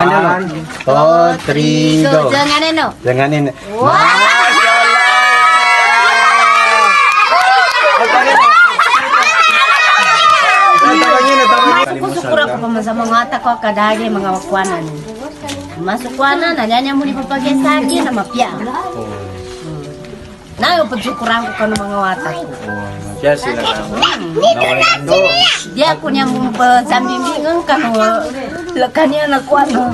1, 2, 3, go. Janganin no. Janganin. Wow! Sukur ako pa sa mga ata ko kadagi mga wakwanan. Masukwanan na niya mo ni papagay sa akin na mapya. Na pagsukuran ko ng mga wata ko. Kaya sila na. Di ako niya mong pasambimbingan ka no. Lakanya na ko ano.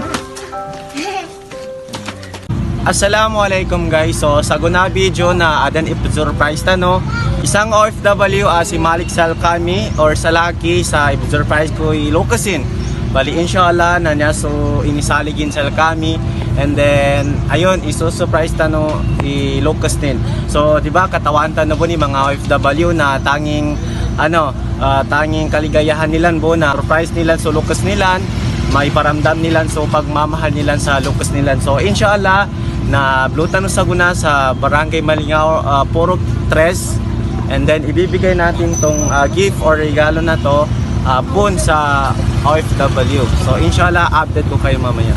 Assalamualaikum guys. So sa guna video na adan ipa-surprise ta no. Isang OFW si Malik Salkami or Salaki sa ipa-surprise ko ilokasin. Bali inshallah na niya so inisaligin Salkami and then ayun iso-surprise ta no ilokas din. So di ba katawan ta na po ni mga OFW na tanging tanging kaligayahan nilan po na surprise nilan so lukas nilan maiparamdam nilan so pagmamahal nilan sa lukas nilan. So inshallah na blutan sa guna sa Barangay Malingao Purok 3 and then ibibigay natin tong gift or regalo na to pun sa OFW. So inshallah update ko kayo mamaya.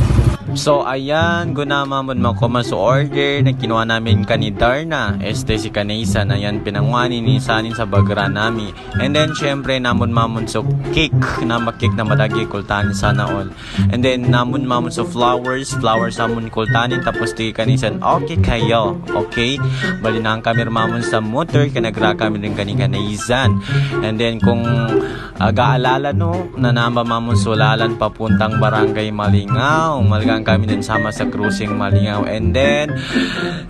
So ayan, gunamamon makuman sa order na kinuha namin kani Darna. Si Kanaysan, ayan pinangwani ni Sanin sa bagra nami. And then syempre namon mamon so cake na makik na madagi kultanin sana all. And then namon mamon so flowers amon kultanin tapos ti Kanaysan okay kayo. Okay? Bali na ang kamera mamon sa motor kanagra kami rin kani Kanaysan. And then kung gaalala no, nanamba mamon sulalan papuntang Barangay Malingao. Malgang kami din sama sa cruising Malingao and then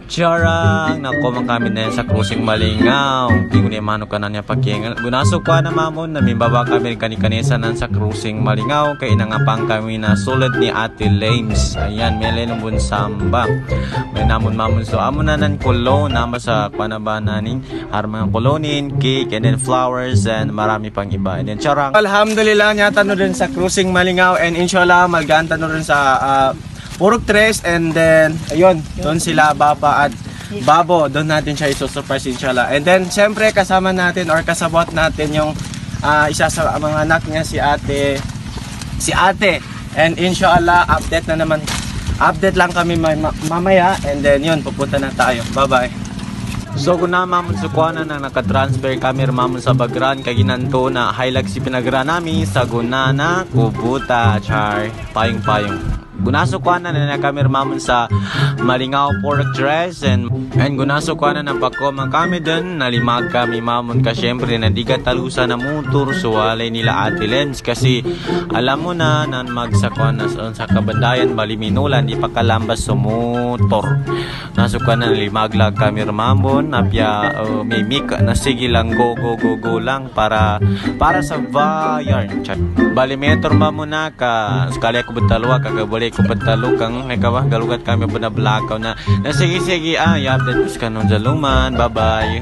charang nakomang kami din sa cruising Malingao kung ni mano ka na niya pakingal gunaso ko na mamon na mimbaba kami kani-kanisa nan sa cruising Malingao kay nangapang kami na sulod ni Ate Lames. Ayan mele ng bunsamba may namon mamon so amo na nan cologne nama sa panaba naning harmang cologne cake and then flowers and marami pang iba and then charang alhamdulillah nyata no din sa cruising Malingao and inshallah maganta no rin sa Purok 3 and then ayun doon sila Baba at Babo doon natin siya iso-surprise inshallah and then syempre kasama natin or kasabot natin yung isa sa mga anak niya si ate and inshallah update lang kami mamaya and then yun pupunta na tayo bye bye. So kung na mamon sukwana na nakatransfer kami mamon sa Bagran kaginanto na highlight si pinagra nami sa guna na kubuta char payong gunaso ko na kami mamon sa Malingao Purok 3 and gunaso ko na pakomang kami dun nalimag kami mamon ka syempre na di ka talusa na motor so walay nila Ate Lens kasi alam mo na nan magsakwan na sa kabandayan baliminulan di pa kalambas sa motor naso ko na nalimaglag kami mamon napya may mika na sige lang go lang para sa bayan chat balimetor mamuna ka skali ako betalwa kagabali ko pantalo kang ikaw galugat kami na blackout na sige i-update ko kanon jaluman bye bye.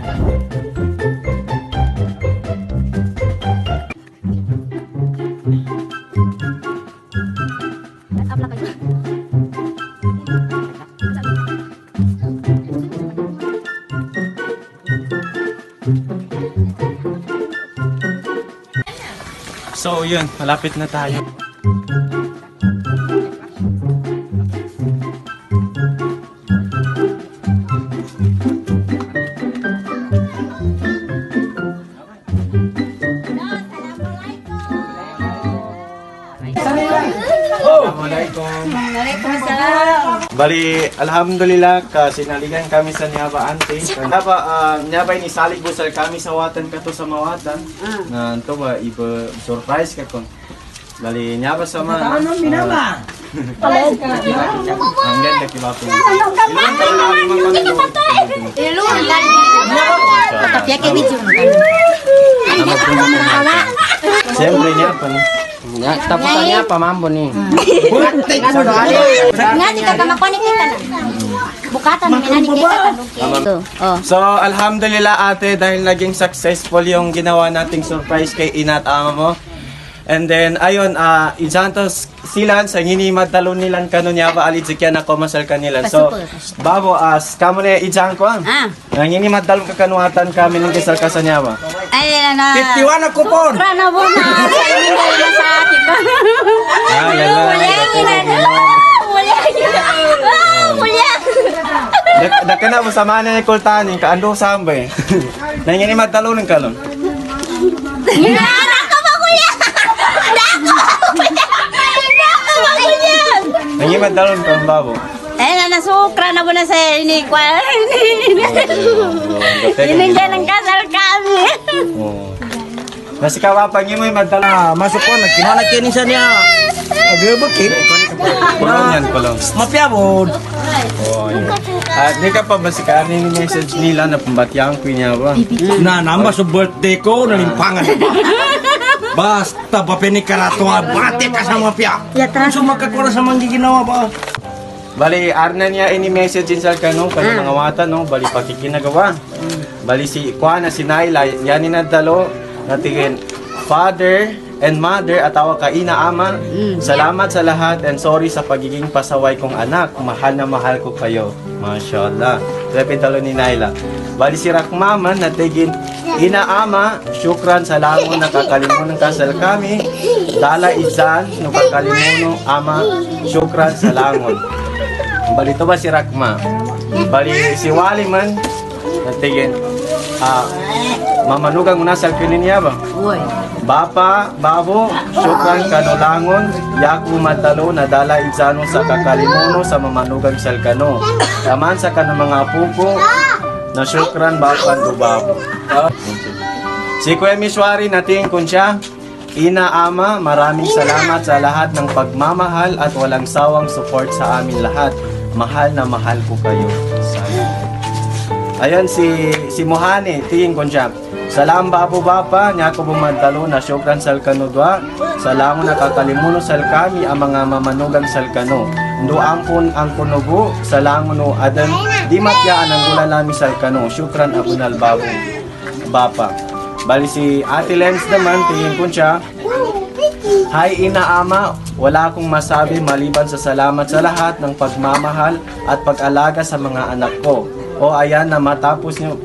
So yun, malapit na tayo. Bali, alhamdulillah kasi naligan kami sa Nyaba Ante. Nyaba ni salig busal kami sa watan kato sa mawatan. Na to ba iba surprise ka kon. Bali Nyaba sama. Ano minaba? Ang ganda kibapo. Ilun kan. Tapi ya video Siyempre niya pa. Tapusannya apa mambo nih? Nga di ka makunik kita na. Bukatan minani kita tanong. So alhamdulillah ate dahil naging successful yung ginawa nating surprise kay Inat ama mo. And then, ayun, Insantos silan sa hinimad talon nilan kanon niya ba alit sikyan ako masal kanilan. So, babo, kamo na ijan ko ang. Nang hinimad talon kakanuatan kami ng kisal kasanya ba. Ay, na. 51 ako po. Rana mo na. Ay, na sa akin. Daka na mo sama na ni Kultani, kaando sambay. Nang hinimad talon ng kalon. Nang hinimad talon ka babo. Eh, nasukra na mo na sa ini kwa. Ininggan ng kasal kami. Nasi kawapan niyo may madala. Masuk ko, nagkinuha na kini sa niya. Agabakit. Kulong yan, kulong. Mapyabod. Di ka pa ba si Karen ni message nila na pambatyang ko niya ba? Na, namba sa birthday ko, nalimpangan pa. Basta pa pinikaratuha, bate ka sa mapya. So makakura sa mga ginawa ba? Bali, arna niya ini-message sa kano, kano mga wata, no? Bali, pakikinagawa. Bali, si Kuana, si Naila, yan inadalo, natingin, Father and Mother, at tawa ka, Ina, Ama, salamat sa lahat and sorry sa pagiging pasaway kong anak. Mahal na mahal ko kayo. Mashallah. Repitalo ni Naila. Bali, si Rakmaman, natingin, Ina, Ama, syukran sa langon, nakakalimunan kasal kami. Dala izan, nakakalimunan, Ama, syukran sa langon. Bali ito ba si Rakma? Bali si Wali man natigin mamanugang unasal kinin niya ba? Uy. Bapa, babo, syukran kanulangon, yaku matalo na dala idzano sa kakalimuno sa mamanugang salkano. Taman sa kanang mga puko na syukran bapan do babo. Si Kuya Miswari nating kunsya. Ina, Ama, maraming salamat sa lahat ng pagmamahal at walang sawang support sa amin lahat. Mahal na mahal ko kayo. Sana. Ayun, si Mohane, tingin ko siya. Salam babo bapa, niya ko bumantalo na syukran sal kanudwa. Salam nakakalimuno sal kami ang mga mamanugang sal kano. Nduangkon ang kunugo, salam no adan, di matyaan ang gula nami sal kano. Syukran abunal babo bapa. Bali si Ate Lens naman, tingin ko siya. Hi Ina, Ama, wala akong masabi maliban sa salamat sa lahat ng pagmamahal at pag-alaga sa mga anak ko. O ayan na matapos nyo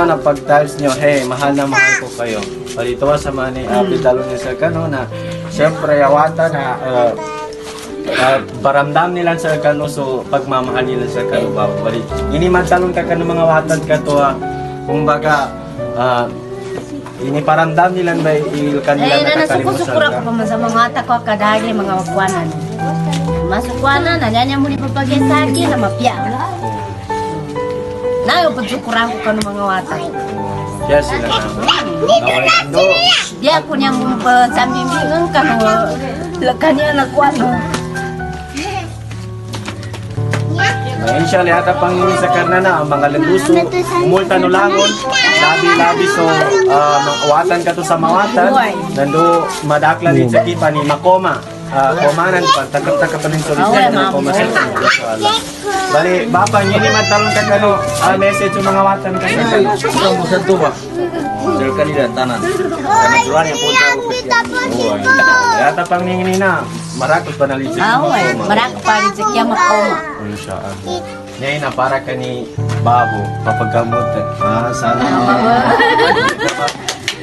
na pag-tiles nyo, hey, mahal na mahal ko kayo. Palito sa mani, pitalo niya sa kano na siyempre awata na baramdam nila sa kano, so pagmamahal nila sa kano ba. Bali, inimadtalon ka kano mga watad ka to, kumbaga, iniparamdam nila ba kanila nakakalimutan Nasukura ko pa man sa mga ata ko kadagi mga wakwanan. Masukwanan, nanyanya mo ni papagay sa akin na mapya. Nayo pagsukuran ko ng mga wata. Yes, sila na. Nawalando. Di ako niya mo pa sambimbingan ka no. Lakanya na kwano. Inshallah, yata pang sa karna na ang mga landuso, umulta no langon, labi-labi so mawatan ka to sa mawatan, nando madakla din sa kipa ni Makoma. Komanan pa, takap-takap pa rin solisyan na Makoma sa inshallah. Bali, bapa, niya ni matalong ka kano, message yung mga watan ka sa kano. Ikaw mo sa tuba. Dahil kanila, tanan. Karena duran yung punta ko. Yata pang ningin na, marakot pa nalisip Marako pa rin sa kya Makoma. Inshallah. Ngayon na para ka ni Babo, papagamot. Sana.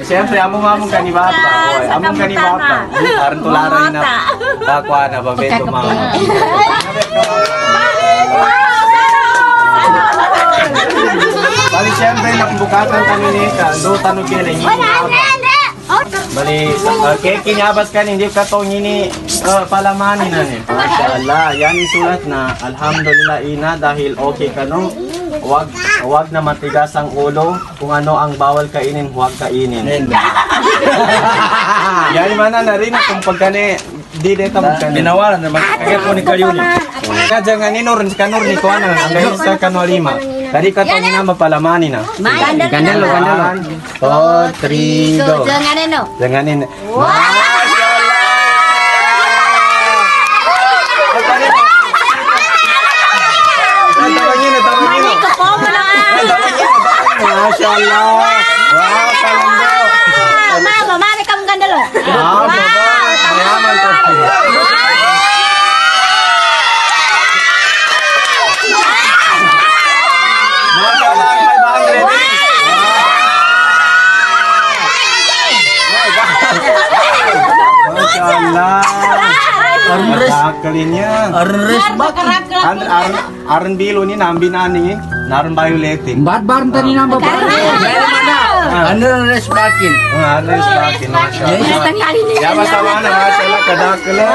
Siyempre, among ka ni Bapa. Among ka ni Bapa. Parang tularan na. Takwa na, babento mga. Bali, siyempre, nakibukatan kami ni Kando, tanong kailan yun. Bali, kinyabas ka hindi ka to ngini palamanin na ni. Mashallah, yan yung sulat na alhamdulillah ina dahil okay ka no. Huwag na matigas ang ulo. Kung ano ang bawal kainin, huwag kainin. Yan yung mana na rin kung pagkani di deta magkani. Binawalan naman. Kaya po ni Kalyuni. Jangan ni Nur ni kuana ang gayon sa kanolima. Tadi ka to na mapalamani na. Gandalo. 4, 3, go. Jangan ano. Janganin. Mashallah. Wow, kalendo. Mama, mana kamu Dakalin yan. Arres bak. Aran bilo ni nambi nani naran violeting. Bar tani nang babae. Meron mana. Arres bakin. Aran semakin masyaallah. Ya basta mana masyaallah kadakala.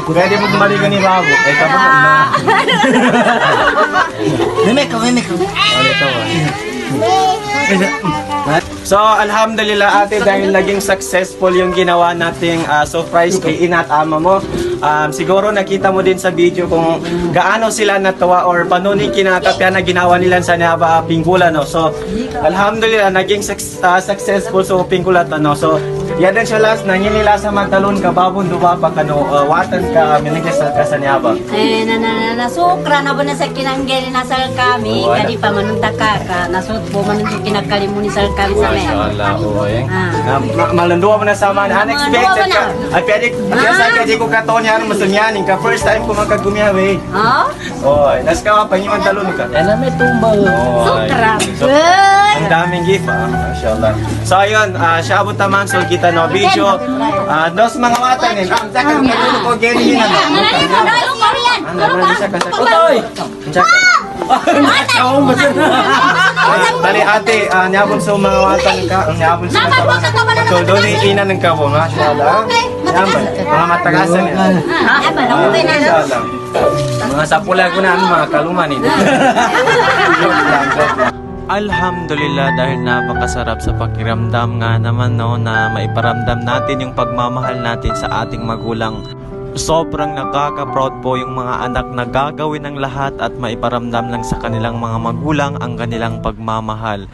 Pwede mo kumaligan ni Babo. Eh kapag na. Memek. So, alhamdulillah ate dahil naging successful yung ginawa nating surprise kay Ina at ama mo. Siguro nakita mo din sa video kung gaano sila natuwa or paano ni kinakapya na ginawa nila sa Niaba Pingkulan. No? So, alhamdulillah naging successful so Pingkulat. No? So, yan din siya last, nanginila sa Magdalon ka, babon duwa pa ka, no? Watan ka, minigasal ka sa Niaba. Nasukra na ba na sa kinanggeri na sal kami, Wala. kadi pa manunta ka, nasut po manunta kinakalimuni sal kami sa men. Mashallah, oy. Ah. Malanduwa mo na sa man. Unexpected ka. Ay, pwede ko katon yan, masunyanin ka. First time ko magkagumiyawe. Oh? Oy, nas ka, pangiman talon ka. Ela may tumbang. Sukra. So, ang daming gift, mashallah. So, ayun, siya abot naman, so kita no video. Dos mga watan din. Ang sakang matulog ko, gani yun. Ang naman siya kasi. Otoy. Ako masana. Tali ate, nyabon sa mga watan ka, nyabon sa mga so doon yung ina ng kabo, mashallah. Yaman, mga matagasan yan. Mashallah. Mga sapula ko na, mga kaluman eh. Joke lang. Alhamdulillah dahil napakasarap sa pakiramdam nga naman no, na maiparamdam natin yung pagmamahal natin sa ating magulang. Sobrang nakaka-proud po yung mga anak na gagawin ng lahat at maiparamdam lang sa kanilang mga magulang ang kanilang pagmamahal.